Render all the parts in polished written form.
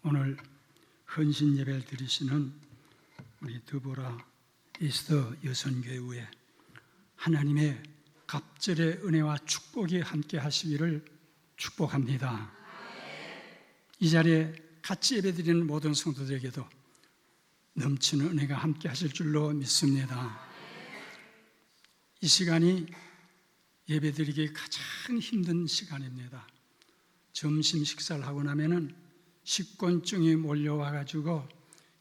오늘 헌신 예배를 드리시는 우리 드보라 이스터 여선교회 하나님의 갑절의 은혜와 축복이 함께 하시기를 축복합니다. 이 자리에 같이 예배드리는 모든 성도들에게도 넘치는 은혜가 함께 하실 줄로 믿습니다. 이 시간이 예배드리기 가장 힘든 시간입니다. 점심 식사를 하고 나면은 식곤증이 몰려와가지고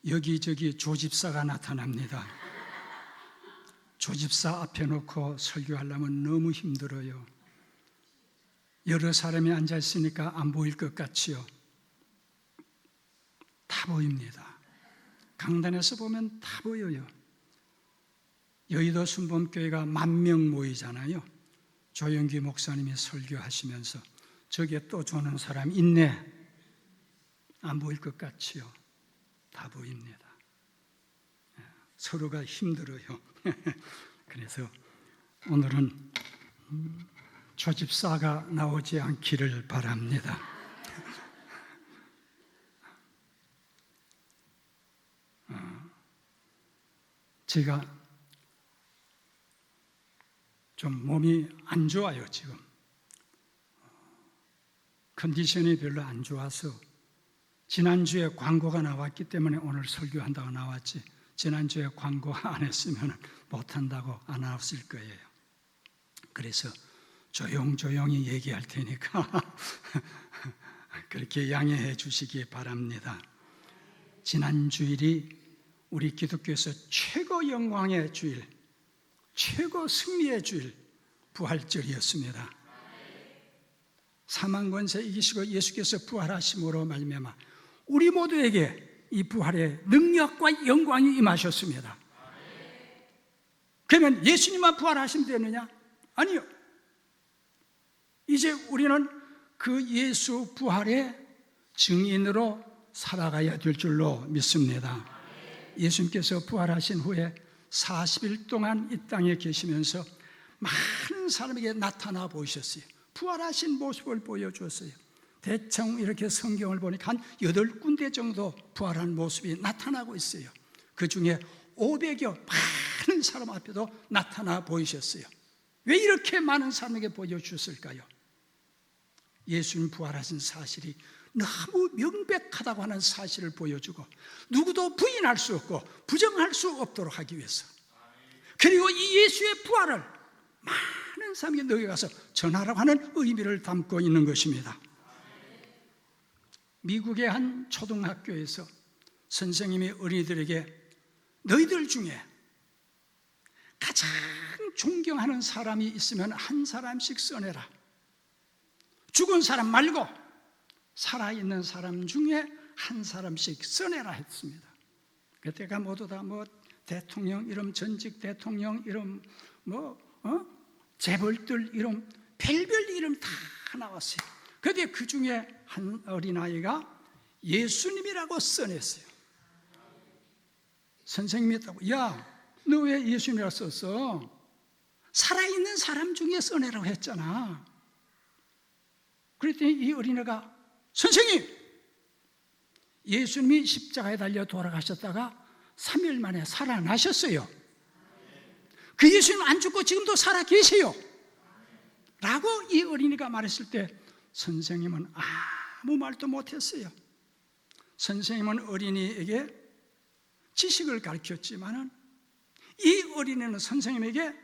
여기저기 조집사가 나타납니다. 조집사 앞에 놓고 설교하려면 너무 힘들어요. 여러 사람이 앉아있으니까 안 보일 것 같지요? 다 보입니다. 강단에서 보면 다 보여요. 여의도 순복음교회가 10,000명 모이잖아요. 조영기 목사님이 설교하시면서 저기에 또 조는 사람 있네. 안 보일 것 같지요? 다 보입니다. 서로가 힘들어요. 그래서 오늘은 조집사가 나오지 않기를 바랍니다. 제가 좀 몸이 안 좋아요. 지금 컨디션이 별로 안 좋아서 지난주에 광고가 나왔기 때문에 오늘 설교한다고 나왔지, 지난주에 광고 안 했으면 못한다고 안 나왔을 거예요. 그래서 조용조용히 얘기할 테니까 그렇게 양해해 주시기 바랍니다. 지난 주일이 우리 기독교에서 최고 영광의 주일, 최고 승리의 주일, 부활절이었습니다. 사망 권세 이기시고 예수께서 부활하심으로 말미암아 우리 모두에게 이 부활의 능력과 영광이 임하셨습니다. 그러면 예수님만 부활하시면 되느냐? 아니요. 이제 우리는 그 예수 부활의 증인으로 살아가야 될 줄로 믿습니다. 예수님께서 부활하신 후에 40일 동안 이 땅에 계시면서 많은 사람에게 나타나 보이셨어요. 부활하신 모습을 보여주었어요. 대충 이렇게 성경을 보니까 한 8군데 정도 부활한 모습이 나타나고 있어요. 그 중에 500여 많은 사람 앞에도 나타나 보이셨어요. 왜 이렇게 많은 사람에게 보여주셨을까요? 예수님 부활하신 사실이 너무 명백하다고 하는 사실을 보여주고 누구도 부인할 수 없고 부정할 수 없도록 하기 위해서, 그리고 이 예수의 부활을 많은 사람에게 너희 가서 전하라고 하는 의미를 담고 있는 것입니다. 미국의 한 초등학교에서 선생님이 어린이들에게 너희들 중에 가장 존경하는 사람이 있으면 한 사람씩 써내라. 죽은 사람 말고 살아있는 사람 중에 한 사람씩 써내라 했습니다. 그때가 모두 다 대통령 이름, 전직 대통령 이름, 재벌들 이름, 별별 이름 다 나왔어요. 그런데 그 중에 한 어린아이가 예수님이라고 써냈어요. 선생님이 했다고, 야, 너 왜 예수님이라고 썼어? 살아있는 사람 중에 써내라고 했잖아. 그랬더니 이 어린애가, 선생님, 예수님이 십자가에 달려 돌아가셨다가 3일 만에 살아나셨어요. 그 예수님 안 죽고 지금도 살아 계세요. 라고 이 어린이가 말했을 때 선생님은 아무 말도 못했어요. 선생님은 어린이에게 지식을 가르쳤지만은 이 어린이는 선생님에게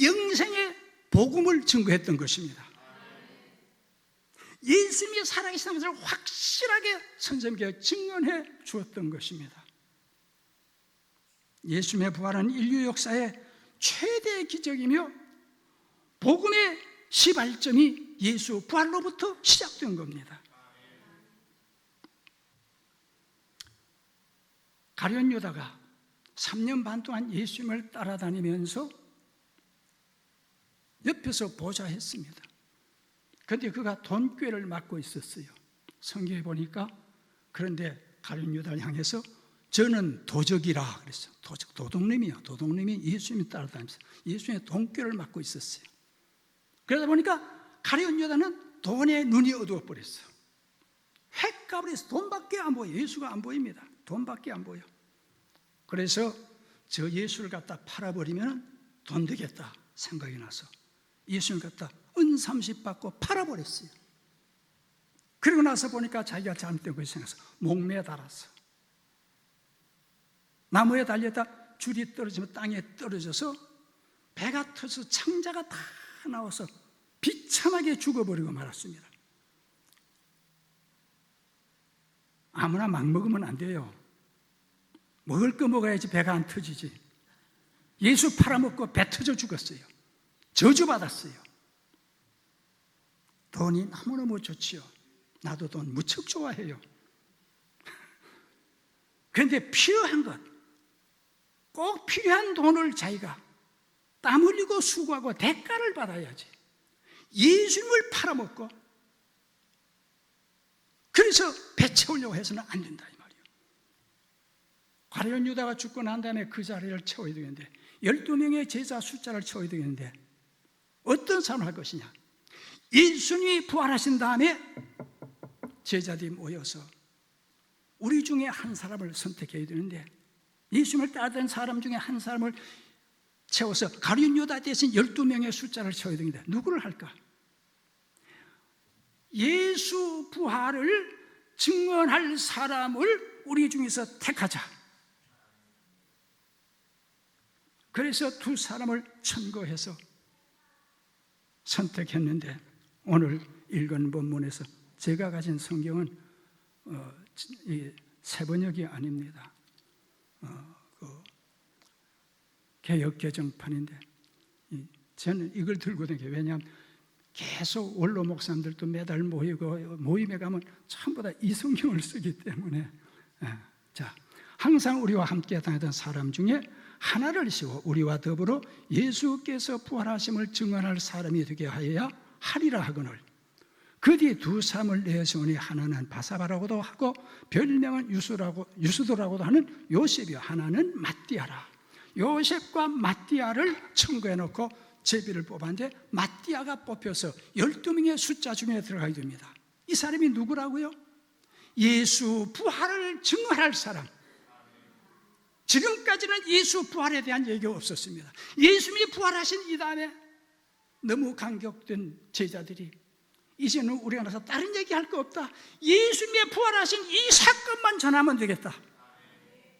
영생의 복음을 증거했던 것입니다. 예수님이 살아계시다는 것을 확실하게 선생님께 증언해 주었던 것입니다. 예수님의 부활은 인류 역사의 최대의 기적이며 복음의 시발점이 예수 부활로부터 시작된 겁니다. 가룟 유다가 3년 반 동안 예수님을 따라다니면서 옆에서 보좌했습니다. 그런데 그가 돈꾀를 맡고 있었어요. 성경에 보니까, 그런데 가룟 유다를 향해서 저는 도적이라 그랬어요. 도둑놈이요. 도둑놈이 예수님을 따라다니면서 예수님의 돈꾀를 맡고 있었어요. 그러다 보니까 가룟 유다는 돈에 눈이 어두워 버렸어요. 횟값을 돈밖에 안 보여요. 예수가 안 보입니다. 돈밖에 안 보여. 그래서 저 예수를 갖다 팔아버리면 돈 되겠다 생각이 나서 예수를 갖다 은 30 받고 팔아버렸어요. 그리고 나서 보니까 자기가 잘못된 것이 생겨서 목매에 달았어. 나무에 달렸다 줄이 떨어지면 땅에 떨어져서 배가 터서 창자가 다 나와서 비참하게 죽어버리고 말았습니다. 아무나 막 먹으면 안 돼요. 먹을 거 먹어야지 배가 안 터지지. 예수 팔아먹고 배 터져 죽었어요. 저주받았어요. 돈이 너무너무 좋지요. 나도 돈 무척 좋아해요. 그런데 필요한 것, 꼭 필요한 돈을 자기가 땀 흘리고 수고하고 대가를 받아야지. 예수님을 팔아먹고 그래서 배 채우려고 해서는 안 된다 이 말이에요. 가룟 유다가 죽고 난 다음에 그 자리를 채워야 되겠는데 12명의 제자 숫자를 채워야 되겠는데 어떤 사람을 할 것이냐. 예수님이 부활하신 다음에 제자들이 모여서 우리 중에 한 사람을 선택해야 되는데 예수님을 따르던 사람 중에 한 사람을 채워서 가룟 유다 대신 12명의 숫자를 채워야 되는데 누구를 할까? 예수 부활을 증언할 사람을 우리 중에서 택하자. 그래서 두 사람을 천거해서 선택했는데 오늘 읽은 본문에서 제가 가진 성경은 세번역이 아닙니다. 개역개정판인데 저는 이걸 들고 다녀요. 왜냐하면 계속 원로 목사님들도 매달 모이고 모임에 가면 전부 다 이 성경을 쓰기 때문에 자, 항상 우리와 함께 다니던 사람 중에 하나를 세워 우리와 더불어 예수께서 부활하심을 증언할 사람이 되게 하여야 하리라 하거늘 그 뒤에 두 사람을 내세우니 하나는 바사바라고도 하고 별명은 유수도라고도 하는 요셉이요 하나는 마띠아라. 요셉과 마띠아를 청구해 놓고 제비를 뽑았는데 마띠아가 뽑혀서 12명의 숫자 중에 들어가게 됩니다. 이 사람이 누구라고요? 예수 부활을 증언할 사람. 지금까지는 예수 부활에 대한 얘기가 없었습니다. 예수님이 부활하신 이 다음에 너무 감격된 제자들이 이제는 우리가 나서 다른 얘기할 거 없다. 예수님의 부활하신 이 사건만 전하면 되겠다.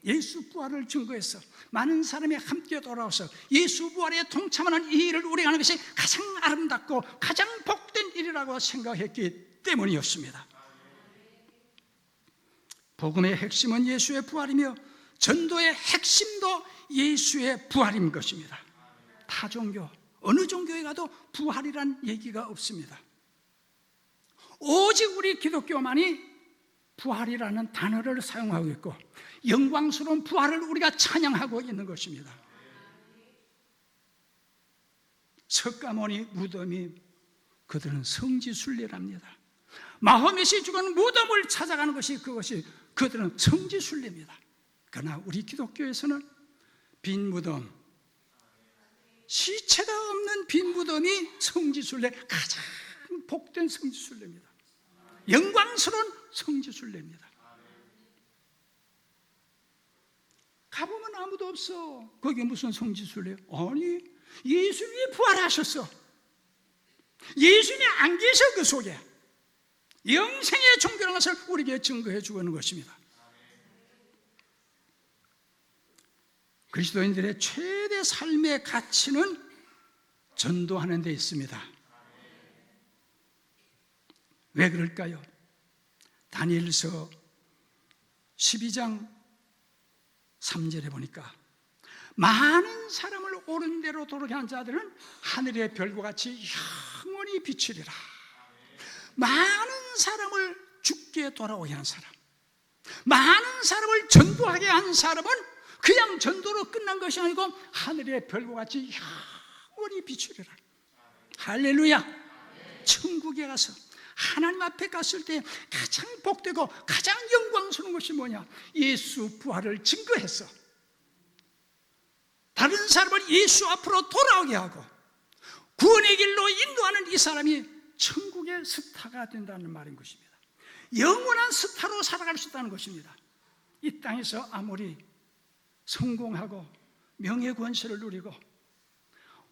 예수 부활을 증거해서 많은 사람이 함께 돌아와서 예수 부활에 동참하는 이 일을 우리가 하는 것이 가장 아름답고 가장 복된 일이라고 생각했기 때문이었습니다. 복음의 핵심은 예수의 부활이며 전도의 핵심도 예수의 부활인 것입니다. 타 종교, 어느 종교에 가도 부활이란 얘기가 없습니다. 오직 우리 기독교만이 부활이라는 단어를 사용하고 있고 영광스러운 부활을 우리가 찬양하고 있는 것입니다. 석가모니 무덤이 그들은 성지순례랍니다. 마호멧이 죽은 무덤을 찾아가는 것이 그것이 그들은 성지순례입니다. 그러나 우리 기독교에서는 빈 무덤, 시체가 없는 빈 무덤이 성지순례, 가장 복된 성지순례입니다. 영광스러운 성지순례입니다. 가보면 아무도 없어. 거기 무슨 성지순례? 아니, 예수님이 부활하셨어. 예수님이 안 계셔. 그 속에 영생의 종교라는 것을 우리에게 증거해 주는 것입니다. 그리스도인들의 최대 삶의 가치는 전도하는 데 있습니다. 왜 그럴까요? 다니엘서 12장 3절에 보니까 많은 사람을 옳은 대로 도르게 한 자들은 하늘의 별과 같이 영원히 비추리라. 많은 사람을 죽게 돌아오게 한 사람, 많은 사람을 전도하게 한 사람은 그냥 전도로 끝난 것이 아니고 하늘의 별과 같이 영원히 비추리라. 할렐루야. 천국에 가서 하나님 앞에 갔을 때 가장 복되고 가장 영광스러운 것이 뭐냐? 예수 부활을 증거해서 다른 사람을 예수 앞으로 돌아오게 하고 구원의 길로 인도하는 이 사람이 천국의 스타가 된다는 말인 것입니다. 영원한 스타로 살아갈 수 있다는 것입니다. 이 땅에서 아무리 성공하고 명예 권세를 누리고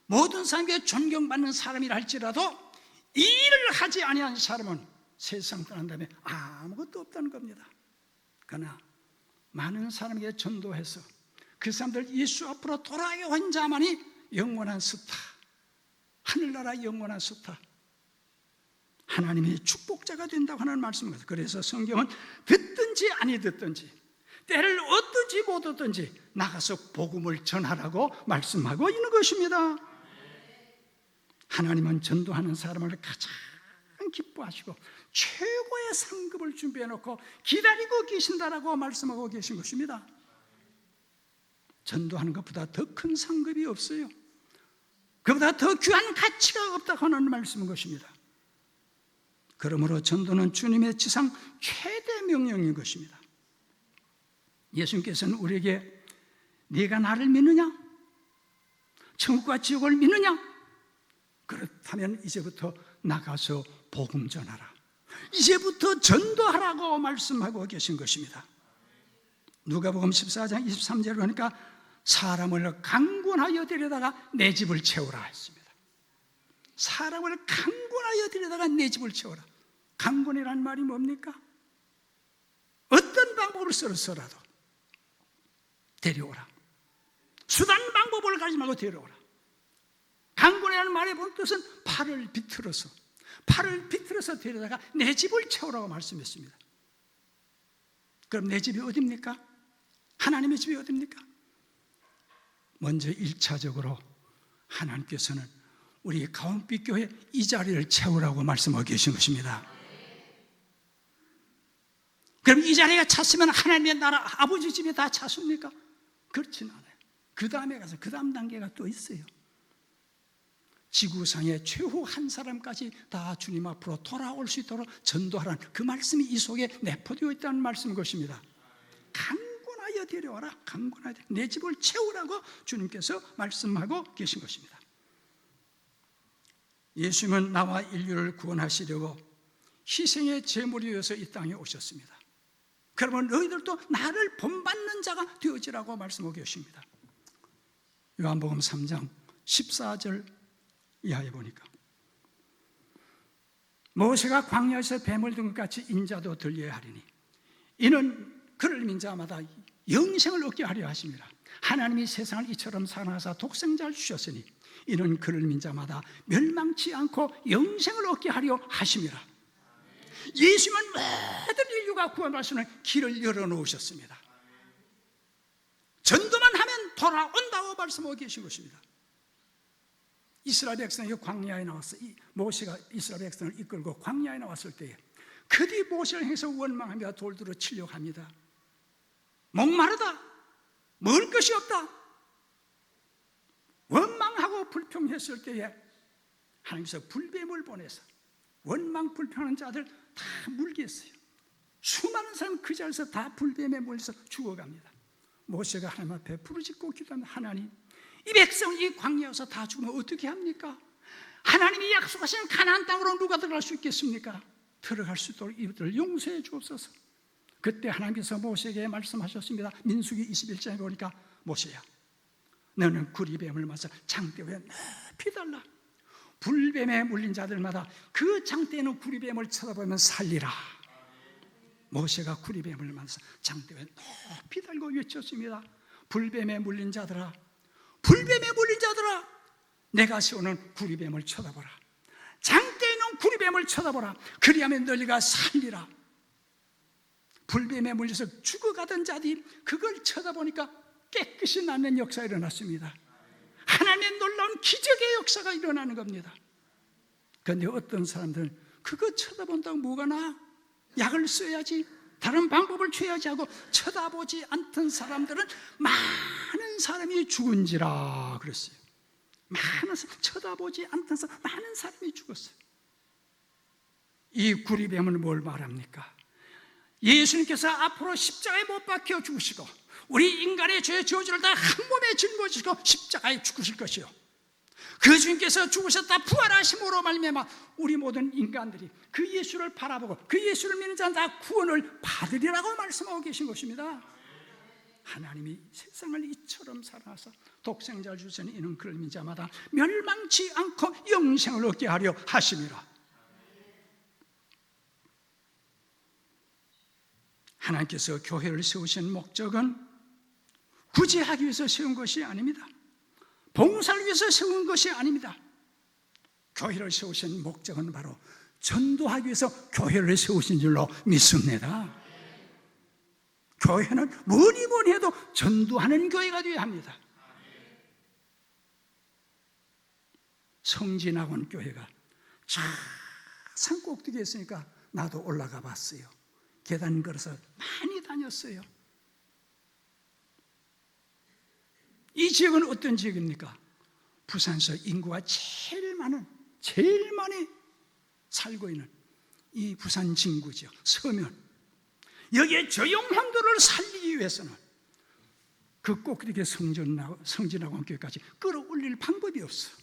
모든 사람에게 존경받는 사람이라 할지라도 이 일을 하지 아니한 사람은 세상 떠난 다음에 아무것도 없다는 겁니다. 그러나 많은 사람에게 전도해서 그 사람들 예수 앞으로 돌아오게 한 자만이 영원한 스타, 하늘나라 영원한 스타, 하나님의 축복자가 된다고 하는 말씀입니다. 그래서 성경은 듣든지 아니 듣든지 때를 얻든지 못 얻든지 나가서 복음을 전하라고 말씀하고 있는 것입니다. 하나님은 전도하는 사람을 가장 기뻐하시고 최고의 상급을 준비해 놓고 기다리고 계신다라고 말씀하고 계신 것입니다. 전도하는 것보다 더 큰 상급이 없어요. 그보다 더 귀한 가치가 없다고 하는 말씀인 것입니다. 그러므로 전도는 주님의 지상 최대 명령인 것입니다. 예수님께서는 우리에게 네가 나를 믿느냐? 천국과 지옥을 믿느냐? 그렇다면 이제부터 나가서 복음 전하라. 이제부터 전도하라고 말씀하고 계신 것입니다. 누가복음 14장 23절을 보니까 사람을 강권하여 데려다가 내 집을 채우라 했습니다. 사람을 강권하여 데려다가 내 집을 채우라. 강권이란 말이 뭡니까? 어떤 방법을 써서라도 데려오라. 수단 방법을 가지 말고 데려오라. 강권이라는 말의 본 뜻은 팔을 비틀어서 데려다가 내 집을 채우라고 말씀했습니다. 그럼 내 집이 어디입니까? 하나님의 집이 어디입니까? 먼저 1차적으로 하나님께서는 우리 가온빛 교회 이 자리를 채우라고 말씀하고 계신 것입니다. 그럼 이 자리가 찼으면 하나님의 나라 아버지 집이 다 찼습니까? 그렇지는 않아요. 그 다음에 가서 그 다음 단계가 또 있어요. 지구상의 최후 한 사람까지 다 주님 앞으로 돌아올 수 있도록 전도하라는 그 말씀이 이 속에 내포되어 있다는 말씀인 것입니다. 강권하여 데려와라. 강권하여 내 집을 채우라고 주님께서 말씀하고 계신 것입니다. 예수님은 나와 인류를 구원하시려고 희생의 제물이 되어서 이 땅에 오셨습니다. 그러면 너희들도 나를 본받는 자가 되어지라고 말씀하고 계십니다. 요한복음 3장 14절 이하에 보니까 모세가 광야에서 뱀을 든 것 같이 인자도 들려야 하리니 이는 그를 믿는 자마다 영생을 얻게 하려 하십니다. 하나님이 세상을 이처럼 사랑하사 독생자를 주셨으니 이는 그를 믿는 자마다 멸망치 않고 영생을 얻게 하려 하심이라. 예수님은 모든 인류가 구원받을 수 있는 길을 열어놓으셨습니다. 전도만 하면 돌아온다고 말씀하고 계신 것입니다. 이스라엘 백성이 광야에 나왔어. 모세가 이스라엘 백성을 이끌고 광야에 나왔을 때에 그 뒤 모세를 향해서 원망하며 돌들어 치려고 합니다. 목마르다, 먹을 것이 없다, 원망하고 불평했을 때에 하나님께서 불뱀을 보내서 원망 불평하는 자들 다 물게 했어요. 수많은 사람 그 자리에서 다 불뱀에 몰려서 죽어갑니다. 모세가 하나님 앞에 부르짖고 기도하면 하나님, 이 백성 이 광야에서 다 죽으면 어떻게 합니까? 하나님이 약속하신 가나안 땅으로 누가 들어갈 수 있겠습니까? 들어갈 수 있도록 이들을 용서해 주옵소서. 그때 하나님께서 모세에게 말씀하셨습니다. 민수기 21장에 보니까 모세야, 너는 구리뱀을 맞아 장대 위에 높이 달라. 불뱀에 물린 자들마다 그 장대에 있는 구리뱀을 쳐다보면 살리라. 모세가 구리뱀을 맞아 장대 위에 높이 달고 외쳤습니다. 불뱀에 물린 자들아, 불뱀에 물린 자들아, 내가 세우는 구리뱀을 쳐다보라. 장대에 있는 구리뱀을 쳐다보라. 그리하면 너희가 살리라. 불뱀에 물려서 죽어가던 자들이 그걸 쳐다보니까 깨끗이 낫는 역사가 일어났습니다. 하나님의 놀라운 기적의 역사가 일어나는 겁니다. 그런데 어떤 사람들은 그거 쳐다본다고 뭐가 나? 약을 써야지, 다른 방법을 취해야지 하고 쳐다보지 않던 사람들은 많은 사람이 죽은지라 그랬어요. 많은 사람, 쳐다보지 않던 사람, 많은 사람이 죽었어요. 이 구리뱀은 뭘 말합니까? 예수님께서 앞으로 십자가에 못 박혀 죽으시고 우리 인간의 죄의 저주를 다 한 몸에 짊어지시고 십자가에 죽으실 것이요, 그 주님께서 죽으셨다 부활하심으로 말미암아 우리 모든 인간들이 그 예수를 바라보고 그 예수를 믿는 자는 다 구원을 받으리라고 말씀하고 계신 것입니다. 하나님이 세상을 이처럼 사랑하사 독생자를 주시니 이는 그를 믿는 자마다 멸망치 않고 영생을 얻게 하려 하심이라. 하나님께서 교회를 세우신 목적은 구제하기 위해서 세운 것이 아닙니다. 봉사를 위해서 세운 것이 아닙니다. 교회를 세우신 목적은 바로 전도하기 위해서 교회를 세우신 줄로 믿습니다. 교회는 뭐니 해도 전도하는 교회가 되어야 합니다. 성진학원 교회가 쫙 산 꼭대기에 있으니까 나도 올라가 봤어요. 계단 걸어서 많이 다녔어요. 이 지역은 어떤 지역입니까? 부산서 인구가 제일 많이 살고 있는 이 부산 진구 지역 서면, 여기에 조용함들을 살리기 위해서는 그 꼭대기에 성진학원 교회까지 끌어올릴 방법이 없어.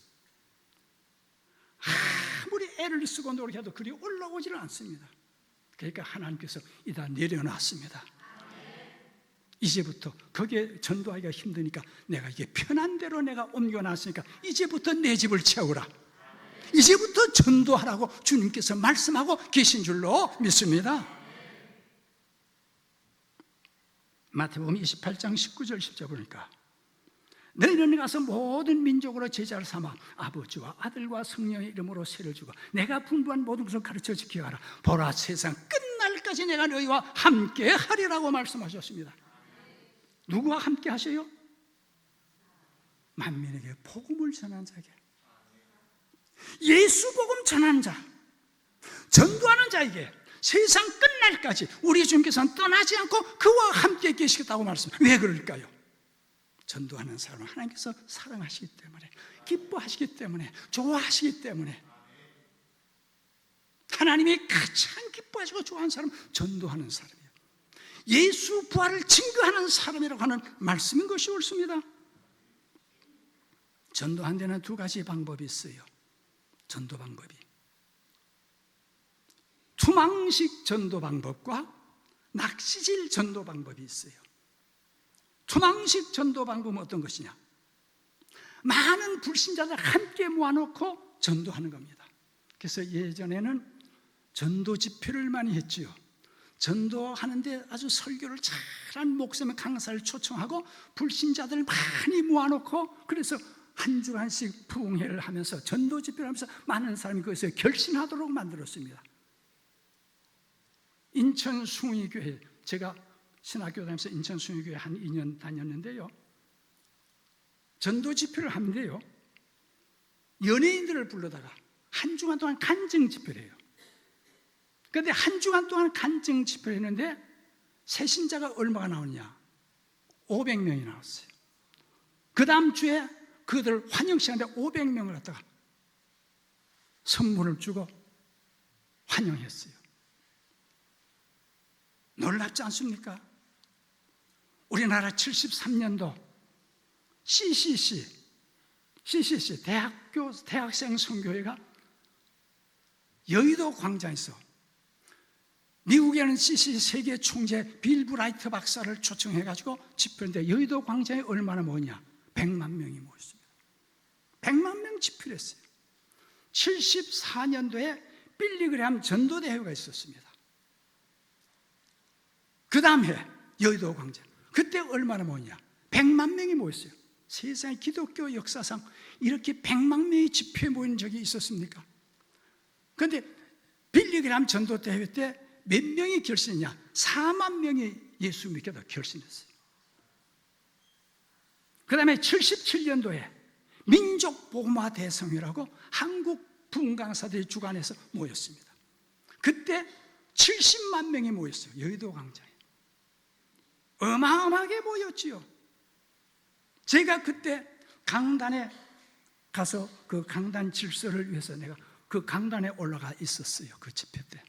아무리 애를 쓰고 노력해도 그리 올라오지는 않습니다. 그러니까 하나님께서 이다 내려놨습니다. 이제부터 거기에 전도하기가 힘드니까 내가 이게 편한 대로 내가 옮겨놨으니까 이제부터 내 집을 채우라. 이제부터 전도하라고 주님께서 말씀하고 계신 줄로 믿습니다. 마태복음 28장 19절 10절 보니까 너희는 가서 모든 민족으로 제자를 삼아 아버지와 아들과 성령의 이름으로 세를 주고 내가 분부한 모든 것을 가르쳐 지켜가라. 보라 세상 끝날까지 내가 너희와 함께 하리라고 말씀하셨습니다. 누구와 함께 하셔요? 만민에게 복음을 전하는 자에게, 예수 복음 전하는 자, 전도하는 자에게 세상 끝날까지 우리 주님께서는 떠나지 않고 그와 함께 계시겠다고 말씀. 왜 그럴까요? 전도하는 사람을 하나님께서 사랑하시기 때문에, 기뻐하시기 때문에, 좋아하시기 때문에. 하나님이 가장 기뻐하시고 좋아하는 사람은 전도하는 사람이에요. 예수 부활을 증거하는 사람이라고 하는 말씀인 것이 옳습니다. 전도하는 데는 두 가지 방법이 있어요. 전도 방법이 투망식 전도 방법과 낚시질 전도 방법이 있어요. 투망식 전도 방법은 어떤 것이냐? 많은 불신자들 함께 모아놓고 전도하는 겁니다. 그래서 예전에는 전도 집회를 많이 했지요. 전도하는데 아주 설교를 잘한 목사님 강사를 초청하고 불신자들 많이 모아놓고 그래서 한 주간씩 부흥회를 하면서 전도 집회를 하면서 많은 사람이 거기서 결신하도록 만들었습니다. 인천 숭의교회, 제가 신학교 다니면서 인천 숭의교회 한 2년 다녔는데요, 전도 집회를 하는데요, 연예인들을 불러다가 한 주간 동안 간증 집회를 해요. 그런데 한 주간 동안 간증 집회를 했는데 새신자가 얼마가 나오느냐? 500명이 나왔어요. 그 다음 주에 그들 환영 시간에 500명을 갖다가 선물을 주고 환영했어요. 놀랍지 않습니까? 우리나라 73년도 CCC 대학생 선교회가 여의도 광장에서 미국에는 CCC 세계 총재 빌 브라이트 박사를 초청해가지고 집회인데 여의도 광장에 얼마나 모였냐? 100만 명이 모였습니다. 100만 명 집회를 했어요. 74년도에 빌리그레함 전도대회가 있었습니다. 그 다음 해 여의도 광장, 그때 얼마나 모였냐? 100만 명이 모였어요. 세상의 기독교 역사상 이렇게 100만 명이 집회에 모인 적이 있었습니까? 그런데 빌리그레함 전도대회 때 몇 명이 결신했냐? 4만 명이 예수 믿게 결신했어요. 그 다음에 77년도에 민족복음화 대성회라고 한국 부흥강사들이 주관해서 모였습니다. 그때 70만 명이 모였어요. 여의도 광장에. 어마어마하게 모였지요. 제가 그때 강단에 가서 그 강단 질서를 위해서 내가 그 강단에 올라가 있었어요. 그 집회 때.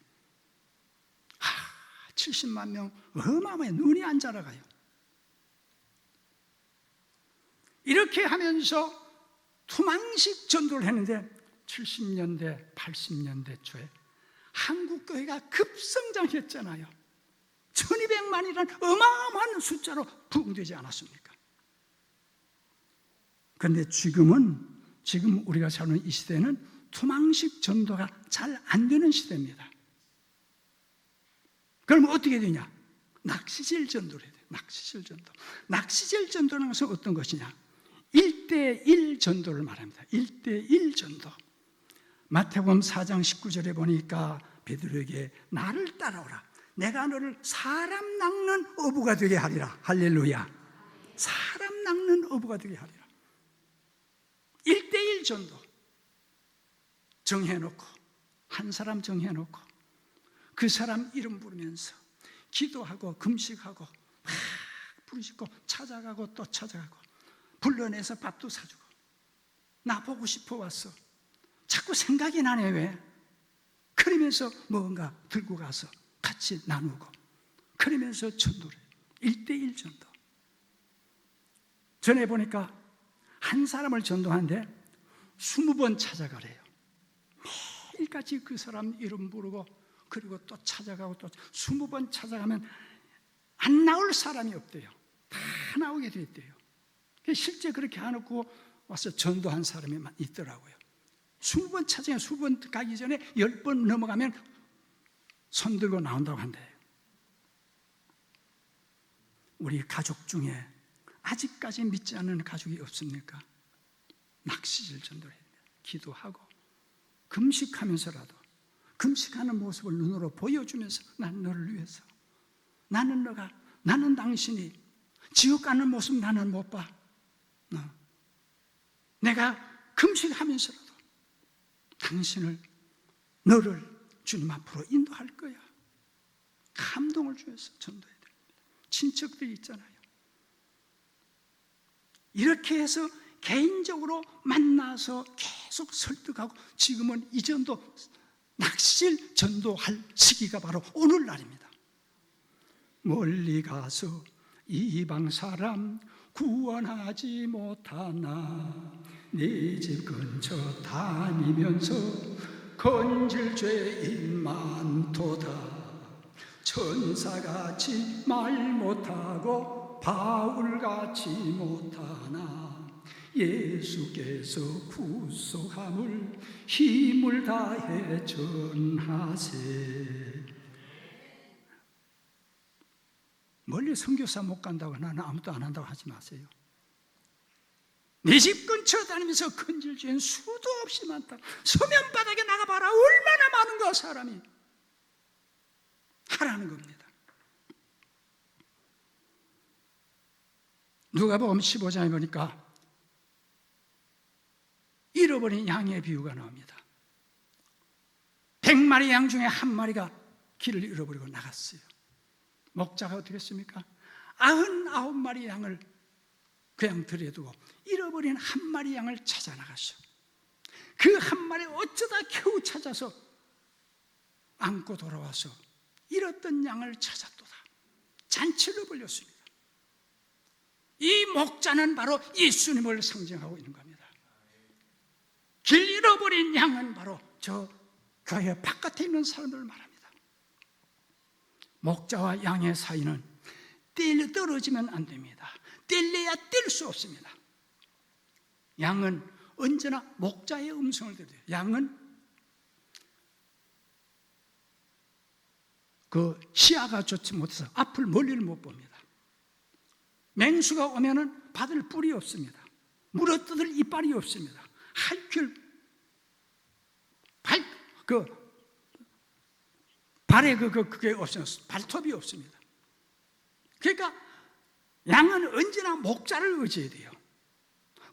70만 명 어마어마해. 눈이 안 자라가요. 이렇게 하면서 투망식 전도를 했는데 70년대, 80년대 초에 한국 교회가 급성장했잖아요. 1200만이라는 어마어마한 숫자로 부흥되지 않았습니까? 그런데 지금 우리가 사는 이 시대는 투망식 전도가 잘 안 되는 시대입니다. 그러면 어떻게 되냐? 낚시질 전도를 해야 돼요. 낚시질 전도. 낚시질 전도는 것은 어떤 것이냐? 1대1 전도를 말합니다. 1대1 전도. 마태복음 4장 19절에 보니까 베드로에게 나를 따라오라. 내가 너를 사람 낚는 어부가 되게 하리라. 할렐루야. 사람 낚는 어부가 되게 하리라. 1대1 전도 정해놓고, 한 사람 정해놓고 그 사람 이름 부르면서 기도하고 금식하고 막 부르시고 찾아가고 또 찾아가고 불러내서 밥도 사주고, 나 보고 싶어 왔어, 자꾸 생각이 나네 왜? 그러면서 뭔가 들고 가서 같이 나누고, 그러면서 전도를 해요. 1대1 전도. 전에 보니까 한 사람을 전도하는데 20번 찾아가래요. 매일같이 그 사람 이름 부르고, 그리고 또 찾아가고, 또 20번 찾아가면 안 나올 사람이 없대요. 다 나오게 돼 있대요. 실제 그렇게 해놓고 와서 전도한 사람이 있더라고요. 20번 찾아가면, 20번 가기 전에 10번 넘어가면 손 들고 나온다고 한대요. 우리 가족 중에 아직까지 믿지 않는 가족이 없습니까? 낚시질 전도를 해야 됩니다. 기도하고 금식하면서라도, 금식하는 모습을 눈으로 보여주면서, 난 너를 위해서, 나는 당신이 지옥 가는 모습 나는 못 봐. 내가 금식하면서라도 너를 주님 앞으로 인도할 거야. 감동을 주면서 전도해야 됩니다. 친척들이 있잖아요. 이렇게 해서 개인적으로 만나서 계속 설득하고, 지금은 이 전도, 낚시질 전도할 시기가 바로 오늘날입니다. 멀리 가서 이방 사람 구원하지 못하나 내 집 근처 다니면서 건질 죄인 많도다. 천사같이 말 못하고 바울같이 못하나 예수께서 구속함을 힘을 다해 전하세. 멀리 선교사 못 간다고 나는 아무도 안 한다고 하지 마세요. 내 집 근처 다니면서 건질죄는 수도 없이 많다. 서면바닥에 나가봐라. 얼마나 많은가 사람이. 하라는 겁니다. 누가복음 15장에 보니까 잃어버린 양의 비유가 나옵니다. 100마리 양 중에 한 마리가 길을 잃어버리고 나갔어요. 목자가 어떻게 했습니까? 99마리 양을 그냥 들여두고 잃어버린 한 마리 양을 찾아 나가셔. 그 한 마리 어쩌다 겨우 찾아서 안고 돌아와서 잃었던 양을 찾았도다. 잔치를 벌였습니다. 이 목자는 바로 예수님을 상징하고 있는 겁니다. 길 잃어버린 양은 바로 저 교회 바깥에 있는 사람들을 말합니다. 목자와 양의 사이는 떨어지면 안 됩니다. 뗄래야 뗄 수 없습니다. 양은 언제나 목자의 음성을 들어요. 양은 그 시야가 좋지 못해서 앞을 멀리를 못 봅니다. 맹수가 오면은 받을 뿔이 없습니다. 물어뜯을 이빨이 없습니다. 발에 그게 없어요. 발톱이 없습니다. 그러니까 양은 언제나 목자를 의지해야 돼요.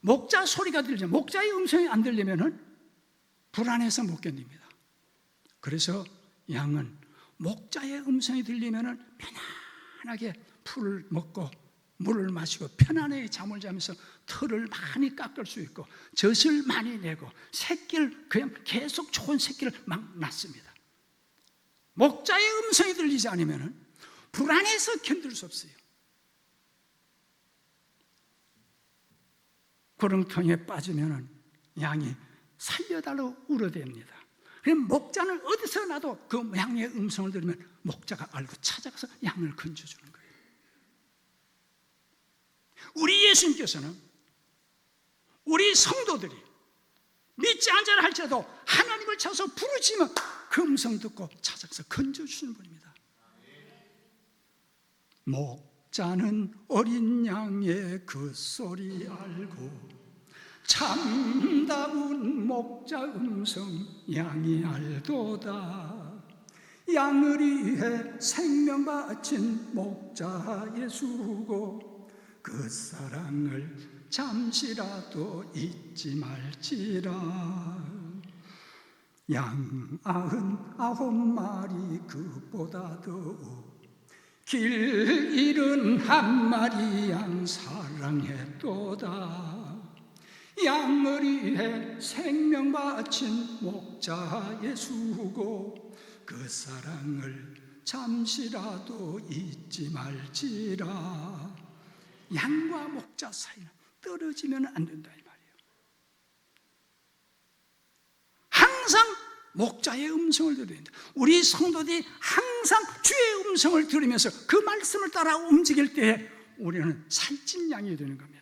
목자 소리가 들리죠. 목자의 음성이 안 들리면은 불안해서 못 견딥니다. 그래서 양은 목자의 음성이 들리면은 편안하게 풀을 먹고 물을 마시고 편안하게 잠을 자면서 털을 많이 깎을 수 있고 젖을 많이 내고 새끼를 그냥 계속 좋은 새끼를 막 낳습니다. 목자의 음성이 들리지 않으면은 불안해서 견딜 수 없어요. 구렁텅이에 빠지면은 양이 살려달라고 울어댑니다. 그럼 목자는 어디서 나도 그 양의 음성을 들으면 목자가 알고 찾아가서 양을 건져주는 거예요. 우리 예수님께서는 우리 성도들이 믿지 않은 자라 할지라도 하나님을 찾아서 부르짖으면 그 음성 듣고 찾아가서 건져주시는 분입니다. 목자는 어린 양의 그 소리 알고 참다운 목자 음성 양이 알도다. 양을 위해 생명 바친 목자 예수고 그 사랑을 잠시라도 잊지 말지라. 양 99마리 그보다 더욱 길 잃은 한 마리 양 사랑했도다. 양을 위해 생명 바친 목자 예수고 그 사랑을 잠시라도 잊지 말지라. 양과 목자 사이는 떨어지면 안 된다 이 말이에요. 항상 목자의 음성을 들어야 된다. 우리 성도들이 항상 주의 음성을 들으면서 그 말씀을 따라 움직일 때에 우리는 살찐 양이 되는 겁니다.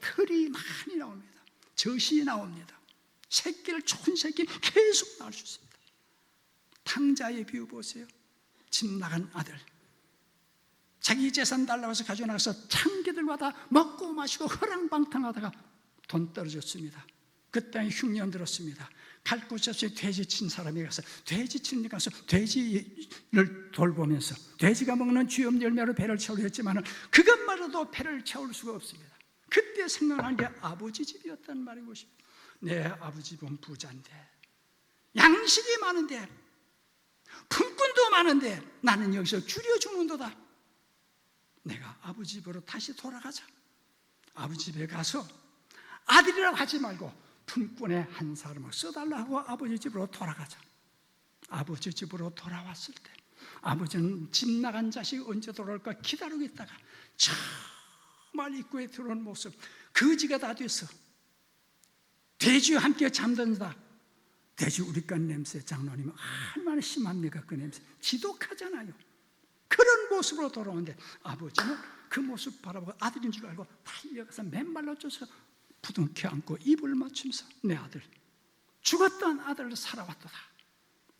털이 많이 나옵니다. 젖이 나옵니다. 새끼를 좋은 새끼 계속 낳을 수 있습니다. 탕자의 비유 보세요. 집 나간 아들, 자기 재산 달라고 해서 가져나가서 창기들과 다 먹고 마시고 허랑방탕하다가 돈 떨어졌습니다. 그 땅에 흉년 들었습니다. 갈 곳이 없이 돼지 친 사람이 가서 돼지 치는 데 가서 돼지를 돌보면서 돼지가 먹는 쥐염 열매로 배를 채우려 했지만 그것만으로도 배를 채울 수가 없습니다. 그때 생각난 게 아버지 집이었단 말이고, 내 아버지 집은 부자인데 양식이 많은데 품꾼도 많은데 나는 여기서 줄여 죽는도다. 내가 아버지 집으로 다시 돌아가자. 아버지 집에 가서 아들이라고 하지 말고 품꾼의 한 사람을 써달라고 하고 아버지 집으로 돌아가자. 아버지 집으로 돌아왔을 때 아버지는 집 나간 자식이 언제 돌아올까 기다리고 있다가 정말 입구에 들어온 모습, 거지가 다 돼서 돼지와 함께 잠든다. 돼지 우리간 냄새, 장로님 얼마나 심합니까? 그 냄새 지독하잖아요. 그런 모습으로 돌아오는데 아버지는 그 모습 바라보고 아들인 줄 알고 달려가서 맨발로 쪄서 부둥켜 안고 입을 맞추면서 내 아들, 죽었던 아들을 살아왔도다.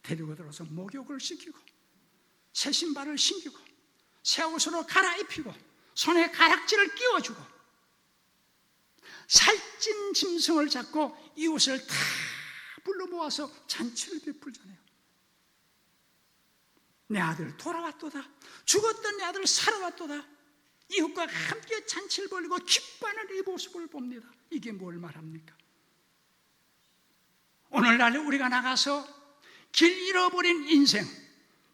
데리고 들어서 목욕을 시키고 새 신발을 신기고 새 옷으로 갈아입히고 손에 가락지를 끼워주고 살찐 짐승을 잡고 이웃을 다 불러 모아서 잔치를 베풀잖아요. 내 아들 돌아왔도다. 죽었던 내 아들 살아왔도다. 이웃과 함께 잔치를 벌이고 기뻐하는 이 모습을 봅니다. 이게 뭘 말합니까? 오늘날 우리가 나가서 길 잃어버린 인생,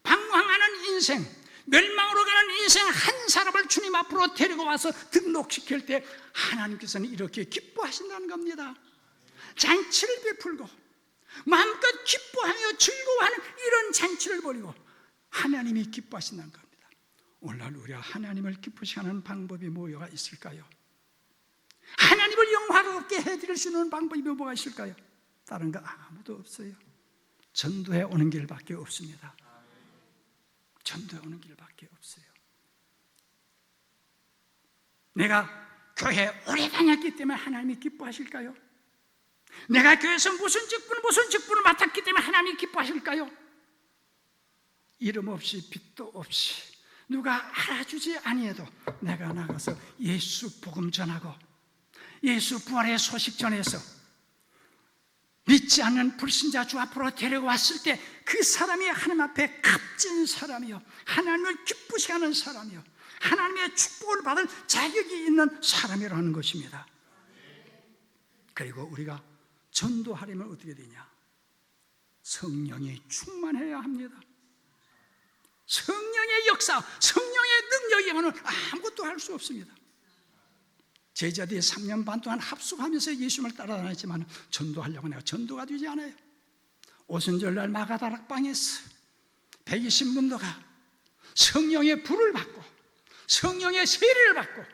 방황하는 인생, 멸망으로 가는 인생 한 사람을 주님 앞으로 데리고 와서 등록시킬 때 하나님께서는 이렇게 기뻐하신다는 겁니다. 잔치를 베풀고 마음껏 기뻐하며 즐거워하는 이런 잔치를 벌이고 하나님이 기뻐하신다는 겁니다. 오늘날 우리가 하나님을 기쁘시게 하는 방법이 뭐가 있을까요? 하나님을 영화롭게 해드릴 수 있는 방법이 뭐가 있을까요? 다른 거 아무도 없어요. 전도해 오는 길밖에 없습니다. 전도해 오는 길밖에 없어요. 내가 교회 오래 다녔기 때문에 하나님이 기뻐하실까요? 내가 교회에서 무슨 직분을 맡았기 때문에 하나님이 기뻐하실까요? 이름 없이 빚도 없이 누가 알아주지 아니해도 내가 나가서 예수 복음 전하고 예수 부활의 소식 전해서 믿지 않는 불신자 주 앞으로 데려왔을 때 그 사람이 하나님 앞에 값진 사람이요, 하나님을 기쁘시게 하는 사람이요, 하나님의 축복을 받을 자격이 있는 사람이라는 것입니다. 그리고 우리가 전도하려면 어떻게 되냐? 성령이 충만해야 합니다. 성령의 역사, 성령의 능력이면은 아무것도 할 수 없습니다. 제자들이 3년 반 동안 합숙하면서 예수님을 따라다녔지만 전도하려고 내가 전도가 되지 않아요. 오순절날 마가다락방에서 120문도가 성령의 불을 받고 성령의 세례를 받고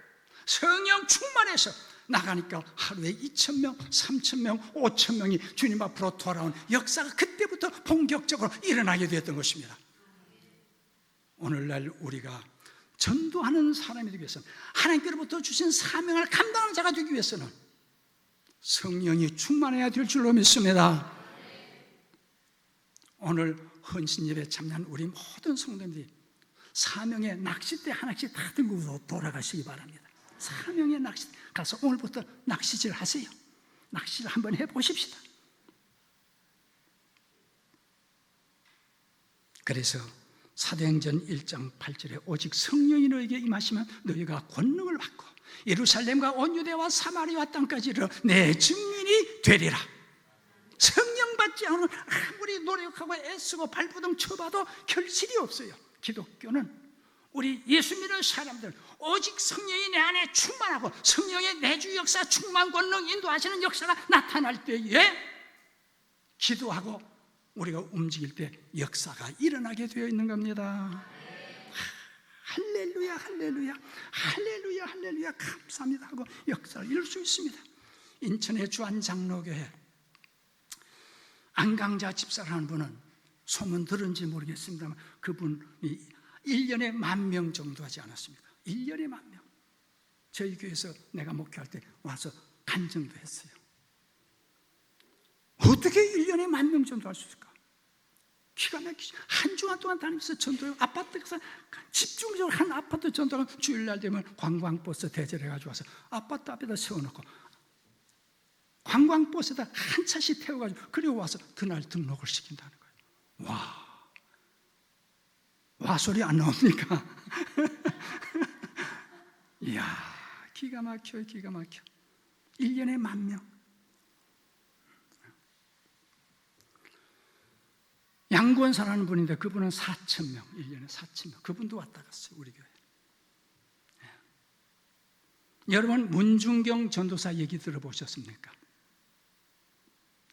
성령 충만해서 나가니까 하루에 2,000명, 3,000명, 5,000명이 주님 앞으로 돌아온 역사가 그때부터 본격적으로 일어나게 되었던 것입니다. 오늘날 우리가 전도하는 사람이 되기 위해서는, 하나님께로부터 주신 사명을 감당하는 자가 되기 위해서는 성령이 충만해야 될 줄로 믿습니다. 오늘 헌신 예배 참여한 우리 모든 성도님들이 사명의 낚싯대 하나씩 다 들고 돌아가시기 바랍니다. 사명의 낚싯대 가서 오늘부터 낚시질 하세요. 낚시를 한번 해보십시다. 그래서 사도행전 1장 8절에 오직 성령이 너에게 임하시면 너희가 권능을 받고 예루살렘과 온 유대와 사마리아 땅까지 이르러 내 증인이 되리라. 성령 받지 않으면 아무리 노력하고 애쓰고 발버둥 쳐봐도 결실이 없어요. 기독교는 우리 예수 믿는 사람들 오직 성령이 내 안에 충만하고 성령의 내주 역사, 충만, 권능, 인도하시는 역사가 나타날 때에 기도하고 우리가 움직일 때 역사가 일어나게 되어 있는 겁니다. 할렐루야, 할렐루야, 할렐루야, 할렐루야, 감사합니다 하고 역사를 이룰 수 있습니다. 인천의 주안장로교회 안강자 집사라는 분은 소문 들은지 모르겠습니다만 그분이 1년에 10,000명 정도 하지 않았습니까? 1년에 10,000명. 저희 교회에서 내가 목회할 때 와서 간증도 했어요. 어떻게 1년에 10,000명 정도 할 수 있을까? 기가 막히죠. 한 주간 동안 다니면서 전도요. 아파트에서 집중적으로 한 아파트 전도가 주일날 되면 관광버스 대절해가지고 와서 아파트 앞에다 세워놓고 관광버스에다 한 차씩 태워가지고 그리고 와서 그날 등록을 시킨다는 거예요. 와 소리 안 나옵니까? 이야, 기가 막혀요, 기가 막혀. 1년에 10,000명. 양구원사라는 분인데 그분은 4,000명, 1년에 4,000명. 그분도 왔다 갔어요, 우리 교회. 여러분, 문중경 전도사 얘기 들어보셨습니까?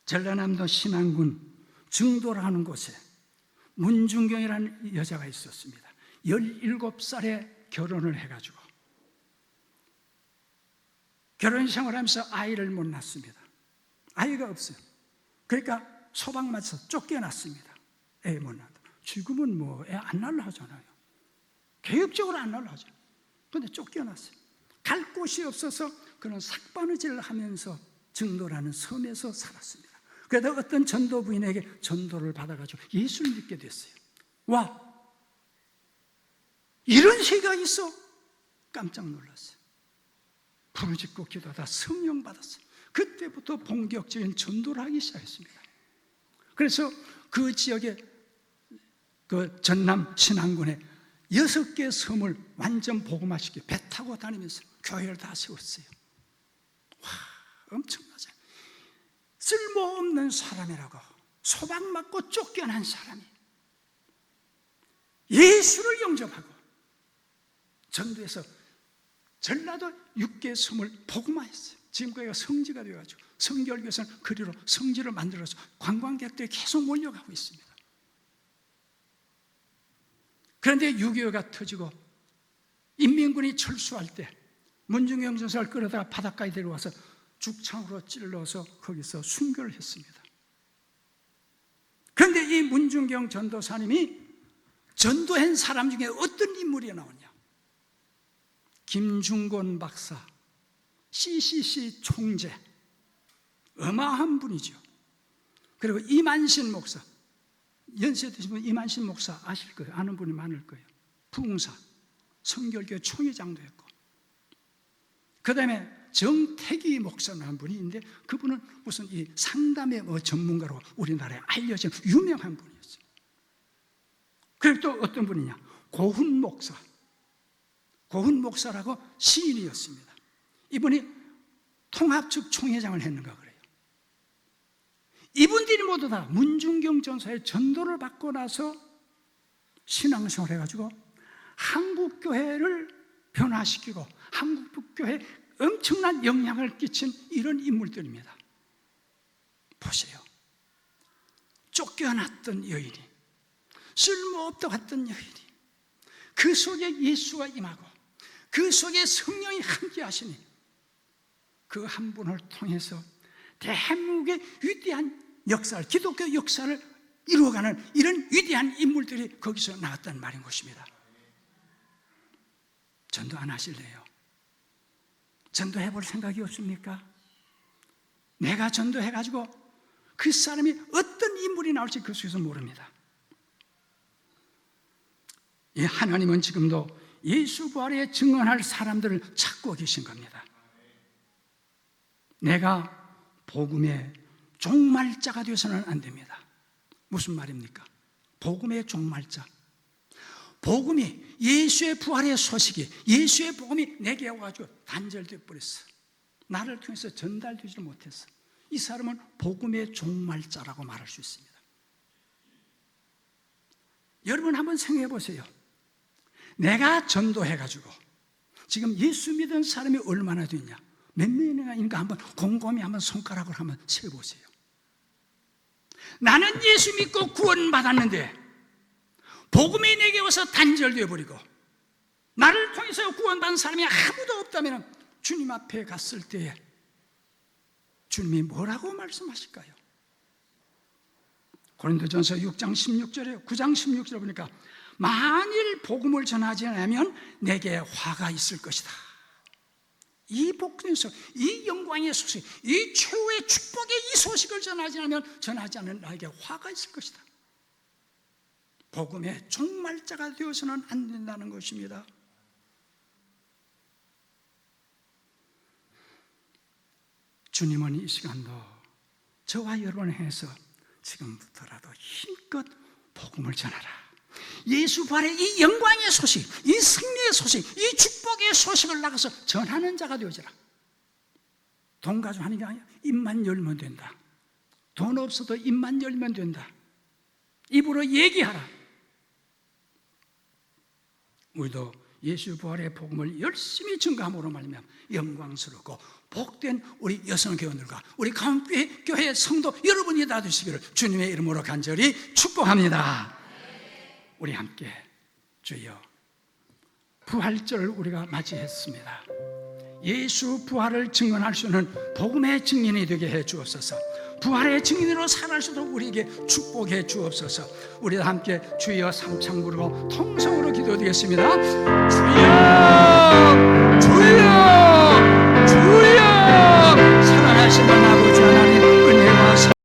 전라남도 신안군 증도라는 곳에 문중경이라는 여자가 있었습니다. 17살에 결혼을 해가지고 결혼 생활하면서 아이를 못 낳습니다. 아이가 없어요. 그러니까 소방 맞아서 쫓겨났습니다. 애 못 낳다. 지금은 뭐 애 안 낳으려 하잖아요. 개혁적으로 안 낳으려 하잖아요. 그런데 쫓겨났어요. 갈 곳이 없어서 그는 삭바느질을 하면서 증도라는 섬에서 살았습니다. 그러다 어떤 전도 부인에게 전도를 받아가지고 예수를 믿게 됐어요. 와, 이런 세계가 있어? 깜짝 놀랐어요. 부르짖고 기도하다 성령 받았어요. 그때부터 본격적인 전도를 하기 시작했습니다. 그래서 그 지역에 그 전남 신안군에 6개 섬을 완전 복음화시켜 배 타고 다니면서 교회를 다 세웠어요. 와, 엄청나죠. 쓸모없는 사람이라고 소방맞고 쫓겨난 사람이 예수를 영접하고 전도해서 전라도 6개 섬을 복음화했어요. 지금 거기가 성지가 되어가지고 성결교회에서는 그리로 성지를 만들어서 관광객들이 계속 몰려가고 있습니다. 그런데 6.25가 터지고 인민군이 철수할 때 문중경 전사를 끌어다가 바닷가에 데려와서 죽창으로 찔러서 거기서 순교를 했습니다. 그런데 이 문중경 전도사님이 전도한 사람 중에 어떤 인물이 나오냐? 김중곤 박사, CCC 총재, 어마어마한 분이죠. 그리고 이만신 목사, 연세 드신 분 이만신 목사 아실 거예요. 아는 분이 많을 거예요. 부흥사, 성결교회 총회장도 했고, 그 다음에 정태기 목사라는 분이 있는데 그분은 무슨 이 상담의 전문가로 우리나라에 알려진 유명한 분이었어요. 그리고 또 어떤 분이냐? 고훈 목사. 고훈 목사라고 시인이었습니다. 이분이 통합측 총회장을 했는가 그래요. 이분들이 모두 다 문중경 전사의 전도를 받고 나서 신앙생활을 해가지고 한국교회를 변화시키고 한국교회에 엄청난 영향을 끼친 이런 인물들입니다. 보세요. 쫓겨났던 여인이, 쓸모없다고 했던 여인이 그 속에 예수가 임하고 그 속에 성령이 함께 하시니 그 한 분을 통해서 대한민국의 위대한 역사를, 기독교 역사를 이루어가는 이런 위대한 인물들이 거기서 나왔다는 말인 것입니다. 전도 안 하실래요? 전도해 볼 생각이 없습니까? 내가 전도해가지고 그 사람이 어떤 인물이 나올지 그 속에서 모릅니다. 이 하나님은 지금도 예수 부활에 증언할 사람들을 찾고 계신 겁니다. 내가 복음의 종말자가 되어서는 안 됩니다. 무슨 말입니까? 복음의 종말자. 복음이, 예수의 부활의 소식이, 예수의 복음이 내게 와가지고 단절되어 버렸어. 나를 통해서 전달되지 못했어. 이 사람은 복음의 종말자라고 말할 수 있습니다. 여러분 한번 생각해 보세요. 내가 전도해가지고 지금 예수 믿은 사람이 얼마나 됐냐? 몇 명인가 한번 곰곰이 한번 손가락으로 한번 세보세요. 나는 예수 믿고 구원받았는데 복음이 내게 와서 단절되어 버리고 나를 통해서 구원받은 사람이 아무도 없다면 주님 앞에 갔을 때에 주님이 뭐라고 말씀하실까요? 고린도전서 6장 16절에 9장 16절에 보니까 만일 복음을 전하지 않으면 내게 화가 있을 것이다. 이 복음에서 이 영광의 소식, 이 최후의 축복의 이 소식을 전하지 않으면 나에게 화가 있을 것이다. 복음의 종말자가 되어서는 안 된다는 것입니다. 주님은 이 시간도 저와 여러분을 해서 지금부터라도 힘껏 복음을 전하라. 예수 부활의 이 영광의 소식, 이 승리의 소식, 이 축복의 소식을 나가서 전하는 자가 되어지라. 돈 가지고 하는 게 아니야. 입만 열면 된다. 돈 없어도 입만 열면 된다. 입으로 얘기하라. 우리도 예수 부활의 복음을 열심히 증거함으로 말미암아 영광스럽고 복된 우리 여성교원들과 우리 가운교회 성도 여러분이 다 되시기를 주님의 이름으로 간절히 축복합니다. 우리 함께 주여, 부활절을 우리가 맞이했습니다. 예수 부활을 증언할 수 있는 복음의 증인이 되게 해 주옵소서. 부활의 증인으로 살아갈 수 있도록 우리에게 축복해 주옵소서. 우리 함께 주여 삼창 부르고 통성으로 기도드리겠습니다. 주여, 주여, 주여, 살아나신 아버지